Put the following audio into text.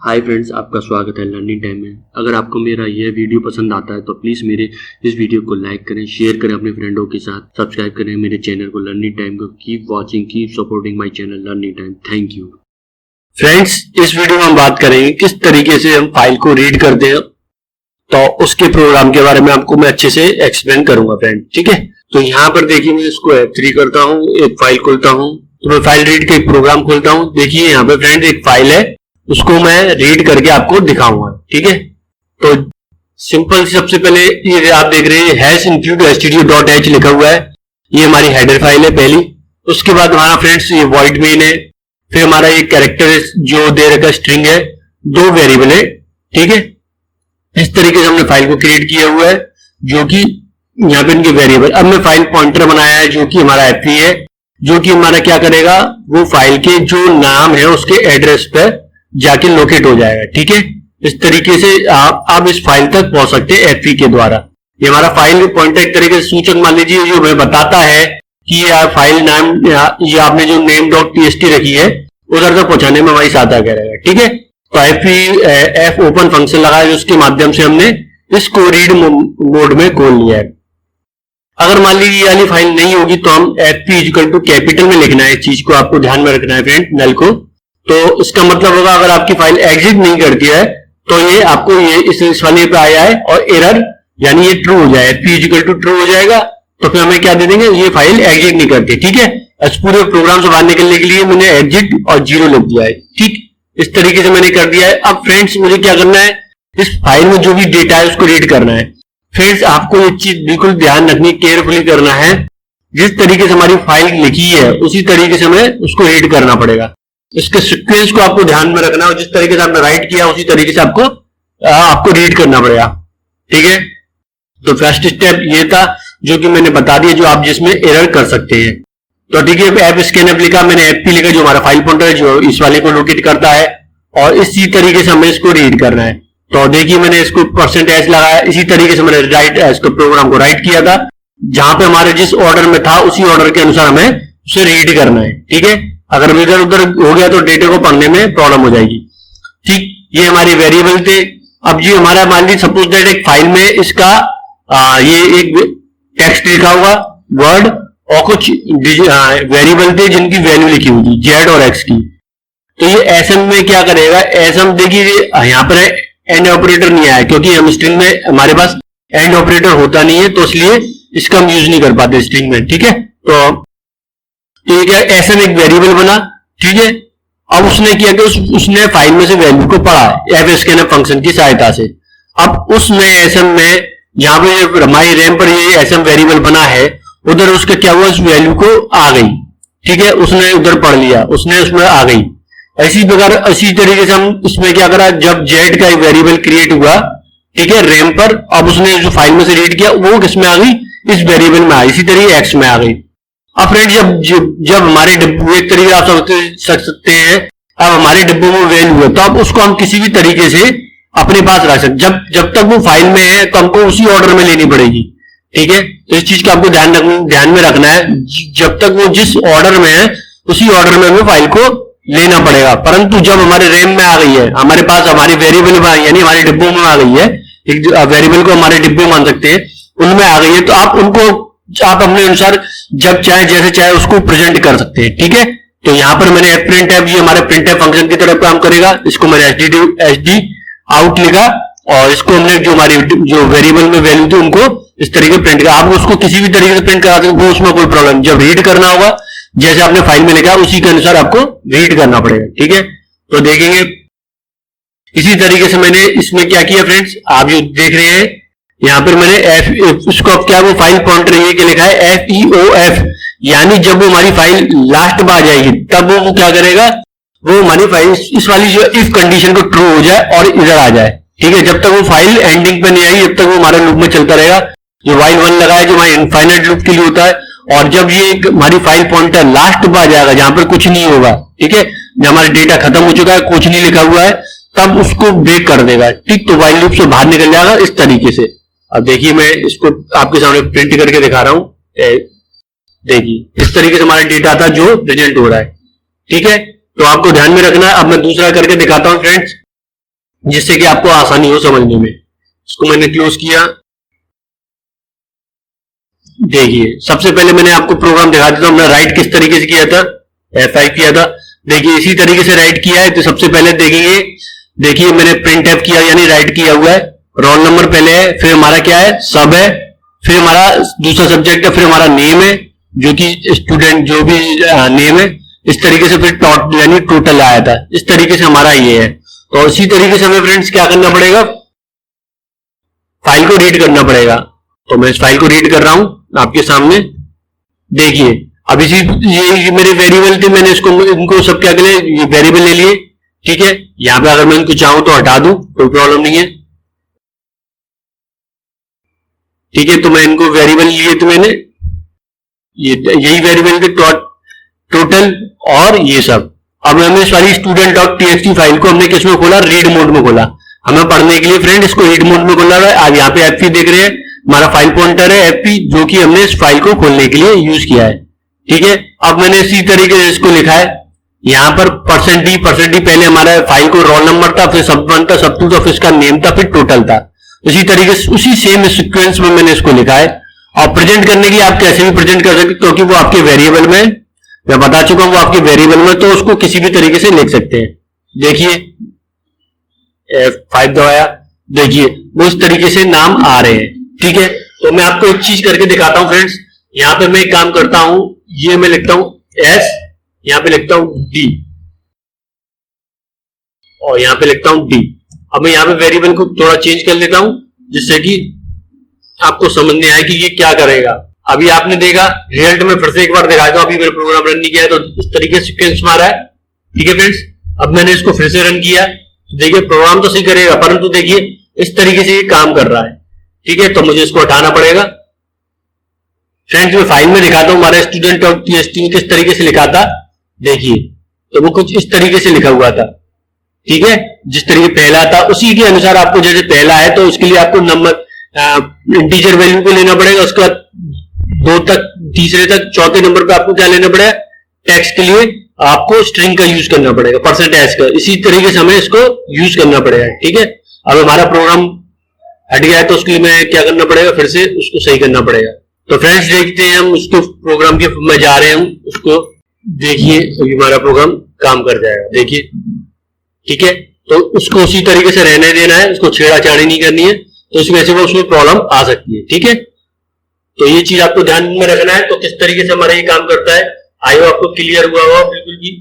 Hi friends, आपका स्वागत है लर्निंग टाइम में। अगर आपको मेरा यह वीडियो पसंद आता है तो प्लीज़ मेरे इस वीडियो को लाइक करें, शेयर करें अपने फ्रेंडों के साथ, सब्सक्राइब करें मेरे चैनल को लर्निंग टाइम को। Keep watching, keep supporting my channel learning time. Thank you friends. इस वीडियो में हम बात करेंगे किस तरीके से हम फाइल को रीड करते हैं, तो उसके प्रोग्राम के बारे में आपको मैं अच्छे से एक्सप्लेन करूंगा फ्रेंड। ठीक है, तो यहाँ पर देखिए मैं इसको F3 करता हूँ, एक फाइल खोलता हूँ, तो मैं फाइल रीड का एक प्रोग्राम खोलता हूँ। देखिए यहाँ पे फ्रेंड एक फाइल है, उसको मैं रीड करके आपको दिखाऊंगा। ठीक है, तो सिंपल सबसे पहले ये आप देख रहे हैं हैश इंक्लूड stdio.h लिखा हुआ है, ये हमारी हेडर फाइल है पहली। उसके बाद हमारा फ्रेंड्स ये वॉइड मेन है, फिर हमारा ये कैरेक्टर जो दे रखा स्ट्रिंग है, दो वेरिएबल है। ठीक है, इस तरीके से हमने फाइल को क्रिएट किया हुआ है, जो कि यहाँ पे इनके वेरिएबल। अब मैं फाइल पॉइंटर बनाया है जो कि हमारा F3 है, जो कि हमारा क्या करेगा, वो फाइल के जो नाम है उसके एड्रेस पे जाके लोकेट हो जाएगा। ठीक है, इस तरीके से आप इस फाइल तक पहुंच सकते हैं F3 के द्वारा। ये हमारा फाइल पॉइंटर एक तरीके से सूचक मान लीजिए, जो हमें बताता है कि ये फाइल नाम, ये आपने जो name.txt रखी है उधर तक पहुंचाने में हमारी सहायता करेगा। ठीक है, तो F ओपन फंक्शन लगा है, उसके माध्यम से हमने इसको रीड मोड में खोल लिया है। अगर मान लीजिए ये वाली फाइल नहीं होगी तो हम F3 कैपिटल में लिखना है, इस चीज को आपको ध्यान में रखना है फ्रेंड, नल को। तो इसका मतलब होगा अगर आपकी फाइल एग्जिट नहीं करती है तो ये आपको ये इस वाले पे आया है और एरर यानी ये ट्रू हो जाए, F3 ट्रू हो जाएगा, तो फिर हमें क्या दे देंगे, ये फाइल एग्जिट नहीं करती। ठीक है, इस पूरे प्रोग्राम से बाहर निकलने के लिए मैंने एग्जिट और 0 लिख दिया है। ठीक, इस तरीके से मैंने कर दिया है। अब फ्रेंड्स मुझे क्या करना है, इस फाइल में जो भी डेटा है उसको रीड करना है। फ्रेंड्स आपको ये चीज बिल्कुल ध्यान रखनी, केयरफुली करना है। जिस तरीके से हमारी फाइल लिखी है उसी तरीके से हमें उसको रीड करना पड़ेगा। इसके सीक्वेंस को आपको ध्यान में रखना है, जिस तरीके से आपने राइट किया उसी तरीके से आपको रीड करना पड़ेगा। ठीक है, तो फर्स्ट स्टेप ये था जो कि मैंने बता दिया, जो आप जिसमें एरर कर सकते हैं। तो ठीक है, एप स्कैनअप लिखा मैंने, FP लिखा जो हमारा फाइल पॉइंटर है, जो इस वाले को लोकेट करता है, और इसी तरीके से हमें इसको रीड करना है। तो देखिए मैंने इसको %s लगाया, इसी तरीके से मैंने इसको प्रोग्राम को राइट किया था, जहां पे हमारे जिस ऑर्डर में था उसी ऑर्डर के अनुसार हमें उसे रीड करना है। ठीक है, अगर इधर उधर हो गया तो डेटा को पढ़ने में प्रॉब्लम हो जाएगी। ठीक, ये हमारे वेरिएबल थे। अब ये हमारा मान लीजिए सपोज दैट एक फाइल में इसका ये एक टेक्स्ट लिखा हुआ वर्ड और कुछ वेरिएबल थे जिनकी वैल्यू लिखी हुई थी Z और X की। तो ये SM में क्या करेगा, SM देखिए यहाँ पर एंड ऑपरेटर नहीं आया, क्योंकि हम स्ट्रिंग में हमारे पास एंड ऑपरेटर होता नहीं है, तो इसलिए इसका हम यूज नहीं कर पाते स्ट्रिंग में। ठीक है, तो ठीक है, SM एक वेरिएबल बना। ठीक है, अब उसने किया कि उसने फाइल में से वैल्यू को पढ़ा fscanf फंक्शन की सहायता से। अब उसमें SM में जहां पे हमारी रैम पर ये SM वेरिएबल बना है, उधर उसका क्या हुआ, उस वैल्यू को आ गई। ठीक है, उसने उधर पढ़ लिया, उसने उसमें आ गई। इसी प्रकार इसी तरीके से हम इसमें क्या करा, जब Z का एक वेरिएबल क्रिएट हुआ, ठीक है, रैम पर, अब उसने जो फाइल में से रीड किया वो किसमें आ गई, इस वेरिएबल में आ गई, इसी तरीके X में आ गई। अब फ्रेंड जब हमारे डिब्बे एक तरीके आप समझ सकते हैं, अब हमारे डिब्बों में वैल्यू है तो अब उसको हम किसी भी तरीके से अपने पास रख सकते, जब तक वो फाइल में है तो हमको उसी ऑर्डर में लेनी पड़ेगी। ठीक है, तो इस चीज का आपको ध्यान में रखना है, जब तक वो जिस ऑर्डर में है उसी ऑर्डर में हमें फाइल को लेना पड़ेगा। परंतु जब हमारे रैम में आ गई है, हमारे पास हमारी वेरिएबल यानी हमारे डिब्बों में आ गई है, एक वेरिएबल को हमारे डिब्बे मान सकते हैं, उनमें आ गई है, तो आप उनको आप अपने अनुसार जब चाहे जैसे चाहे उसको प्रेजेंट कर सकते हैं। ठीक है, तो यहां पर मैंने printf, ये हमारे printf फंक्शन की तरफ काम करेगा, इसको मैंने sd out लिखा, और इसको हमने जो हमारी जो वेरिएबल में वैल्यू थी उनको इस तरीके प्रिंट कर, आप उसको किसी भी तरीके से प्रिंट करा सकते हैं, वो उसमें कोई प्रॉब्लम। जब रीड करना होगा जैसे आपने फाइल में लिखा उसी के अनुसार आपको रीड करना पड़ेगा। ठीक है, तो देखेंगे इसी तरीके से मैंने इसमें क्या किया फ्रेंड्स, आप जो देख रहे हैं यहां पर मैंने उसको क्या वो फाइल पॉइंटर ये के लिखा है FEOF, यानी जब वो हमारी फाइल लास्ट में आ जाएगी तब वो क्या करेगा, वो हमारी फाइल इस वाली जो इफ कंडीशन को ट्रू हो जाए और इधर आ जाए। ठीक है, जब तक वो फाइल एंडिंग पे नहीं आई जब तक वो हमारे लूप में चलता रहेगा। जो while 1 लगाया जो हमारे इनफाइनाइट लूप के लिए होता है, और जब ये हमारी फाइल पॉइंटर लास्ट में आ जाएगा जहां पर कुछ नहीं होगा, ठीक है, जब हमारा डेटा खत्म हो चुका है, कुछ नहीं लिखा हुआ है, तब उसको ब्रेक कर देगा। ठीक, तो while लूप से बाहर निकल जाएगा इस तरीके से। अब देखिए मैं इसको आपके सामने प्रिंट करके दिखा रहा हूं, देखिए इस तरीके से हमारा डेटा था जो प्रेजेंट हो रहा है। ठीक है, तो आपको ध्यान में रखना है। अब मैं दूसरा करके दिखाता हूं फ्रेंड्स। जिससे कि आपको आसानी हो समझने में। इसको मैंने क्लोज किया। देखिए सबसे पहले मैंने आपको प्रोग्राम दिखा दिया था, हमने राइट किस तरीके से किया था, F5 किया था। देखिए इसी तरीके से राइट किया है। तो सबसे पहले देखेंगे, देखिए मैंने प्रिंट एफ किया यानी राइट किया हुआ है। रोल नंबर पहले है, फिर हमारा क्या है, सब है, फिर हमारा दूसरा सब्जेक्ट है, फिर हमारा नेम है जो कि स्टूडेंट जो भी नेम है। इस तरीके से फिर यानी टोटल आया था। इस तरीके से हमारा ये है। तो इसी तरीके से हमें फ्रेंड्स क्या करना पड़ेगा, फाइल को रीड करना पड़ेगा। तो मैं इस फाइल को रीड कर रहा हूं आपके सामने। देखिए अब इसी ये मेरे वेरिएबल थे, मैंने इसको इनको सब क्या करें, ये वेरिएबल ले लिए। ठीक है, यहां पे अगर मैं इनको चाहूं तो हटा दूं, कोई प्रॉब्लम नहीं है। ठीक है, तो मैं इनको वेरिएबल लिए थे मैंने, ये यही वेरिएबल थे टोटल और ये सब। अब हमने सारी स्टूडेंट डॉट टीएक्सटी फाइल को हमने किसमें खोला, रीड मोड में खोला। हमें पढ़ने के लिए फ्रेंड इसको रीड मोड में खोलना है। अब यहाँ पे एफपी देख रहे हैं, हमारा फाइल पॉइंटर है एफपी, जो कि हमने इस फाइल को खोलने के लिए यूज किया है। ठीक है, अब मैंने इसी तरीके से इसको लिखा है। यहाँ पर %d पहले हमारा फाइल को रोल नंबर था, फिर सब वन था, सब टू था, फिर इसका नेम था, फिर टोटल था। इसी तरीके से उसी सेम सीक्वेंस में मैंने इसको लिखा है। और प्रेजेंट करने के लिए आप कैसे भी प्रेजेंट कर सकते, क्योंकि वो आपके वेरिएबल में, मैं बता चुका हूं वो आपके वेरिएबल में, तो उसको किसी भी तरीके से लिख सकते हैं। देखिए F5 दबाया, देखिए वो इस तरीके से नाम आ रहे हैं। ठीक है, तो मैं आपको एक चीज करके दिखाता हूं फ्रेंड्स। यहां पे मैं एक काम करता हूं, ये मैं लिखता हूं S, यहां पे लिखता हूं D और यहां पे लिखता हूं D। अब मैं यहां पे वेरिएबल को थोड़ा चेंज कर लेता हूं, जिससे कि आपको समझ में आए कि ये क्या करेगा। अभी आपने देखा, रिजल्ट में फिर से एक बार दिखाया था, अभी मेरा प्रोग्राम रन नहीं किया है, तो इस तरीके से सीक्वेंस मारा है। ठीक है फ्रेंड्स, अब मैंने इसको फिर से रन किया, देखिए प्रोग्राम तो सही करेगा, परंतु देखिए इस तरीके से ये काम कर रहा है। ठीक है, तो मुझे इसको हटाना पड़ेगा। फ्रेंड्स मैं फाइल में दिखाता हूं हमारा स्टूडेंट डॉट टीएक्सटी किस तरीके से लिखा था। देखिए तो वो कुछ इस तरीके से लिखा हुआ था। ठीक है, जिस तरीके पहला था उसी के अनुसार आपको, जैसे पहला है तो उसके लिए आपको नंबर इंटीजर वैल्यू को लेना पड़ेगा, उसका 2 तक, तीसरे तक, चौथे नंबर पे आपको क्या लेना पड़ेगा, टेक्स्ट के लिए आपको स्ट्रिंग का यूज करना पड़ेगा, %s का। इसी तरीके से हमें इसको यूज करना पड़ेगा। ठीक है, अब हमारा प्रोग्राम हट गया है, तो उसके लिए मैं क्या करना पड़ेगा, फिर से उसको सही करना पड़ेगा। तो फ्रेंड्स देखते हैं हम उसको प्रोग्राम के में जा रहे हैं उसको। देखिए अभी हमारा प्रोग्राम काम कर जाएगा, देखिए। ठीक है, तो उसको उसी तरीके से रहने देना है, उसको छेड़ाछाड़ी नहीं करनी है, तो इसमें से वो उसमें प्रॉब्लम आ सकती है। ठीक है, तो ये चीज आपको ध्यान में रखना है। तो किस तरीके से हमारा ये काम करता है, आई होप आपको क्लियर हुआ होगा बिल्कुल भी।